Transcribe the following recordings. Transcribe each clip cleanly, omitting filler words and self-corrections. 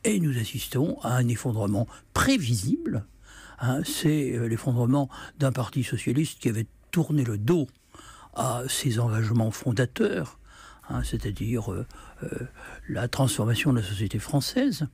Et nous assistons à un effondrement prévisible. Hein, c'est l'effondrement d'un parti socialiste qui avait tourné le dos à ses engagements fondateurs, hein, c'est-à-dire la transformation de la société française.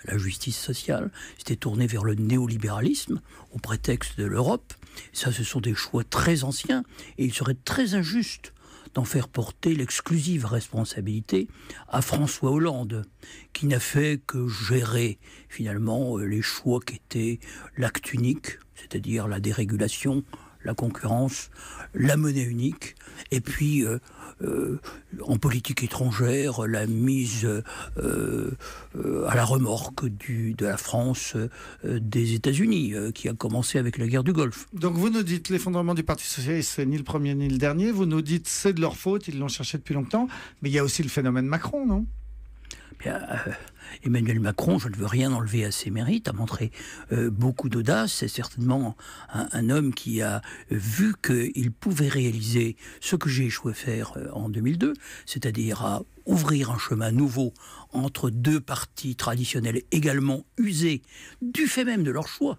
La justice sociale s'était tournée vers le néolibéralisme au prétexte de l'Europe. Ça, ce sont des choix très anciens et il serait très injuste d'en faire porter l'exclusive responsabilité à François Hollande, qui n'a fait que gérer finalement les choix qui étaient l'acte unique, c'est-à-dire la dérégulation, la concurrence, la monnaie unique, et puis en politique étrangère, la mise à la remorque de la France des États-Unis, qui a commencé avec la guerre du Golfe. Donc vous nous dites l'effondrement du Parti socialiste, c'est ni le premier ni le dernier. Vous nous dites c'est de leur faute, ils l'ont cherché depuis longtemps. Mais il y a aussi le phénomène Macron, non ? Bien, Emmanuel Macron, je ne veux rien enlever à ses mérites, a montré beaucoup d'audace. C'est certainement un homme qui a vu qu'il pouvait réaliser ce que j'ai échoué à faire en 2002, c'est-à-dire à ouvrir un chemin nouveau entre deux partis traditionnels également usés du fait même de leur choix.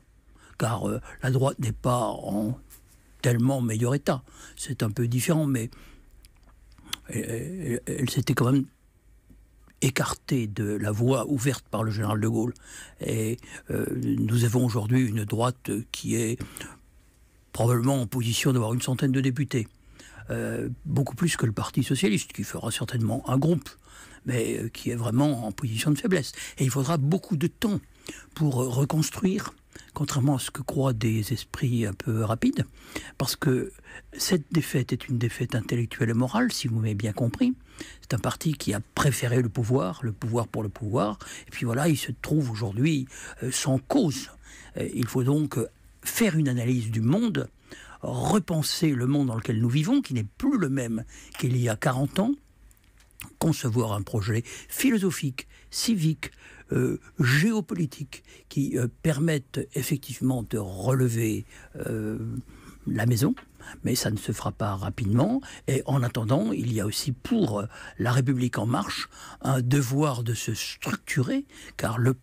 Car la droite n'est pas en tellement meilleur état. C'est un peu différent, mais elle s'était quand même écarté de la voie ouverte par le général de Gaulle. Et nous avons aujourd'hui une droite qui est probablement en position d'avoir une centaine de députés. Beaucoup plus que le Parti socialiste, qui fera certainement un groupe, mais qui est vraiment en position de faiblesse. Et il faudra beaucoup de temps pour reconstruire, contrairement à ce que croient des esprits un peu rapides, parce que cette défaite est une défaite intellectuelle et morale, si vous m'avez bien compris. C'est un parti qui a préféré le pouvoir pour le pouvoir, et puis voilà, il se trouve aujourd'hui sans cause. Il faut donc faire une analyse du monde, repenser le monde dans lequel nous vivons, qui n'est plus le même qu'il y a 40 ans, concevoir un projet philosophique, civique, géopolitique, qui permette effectivement de relever la maison, mais ça ne se fera pas rapidement. Et en attendant, il y a aussi pour La République En Marche un devoir de se structurer, car le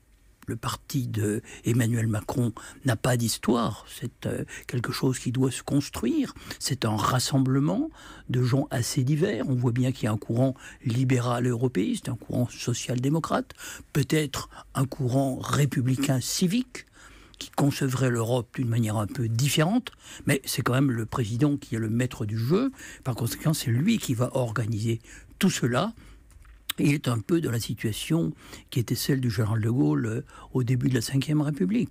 parti de Emmanuel Macron n'a pas d'histoire, c'est quelque chose qui doit se construire, c'est un rassemblement de gens assez divers. On voit bien qu'il y a un courant libéral européiste, un courant social-démocrate, peut-être un courant républicain civique, qui concevrait l'Europe d'une manière un peu différente, mais c'est quand même le président qui est le maître du jeu, par conséquent c'est lui qui va organiser tout cela. Il est un peu dans la situation qui était celle du général de Gaulle au début de la Ve République.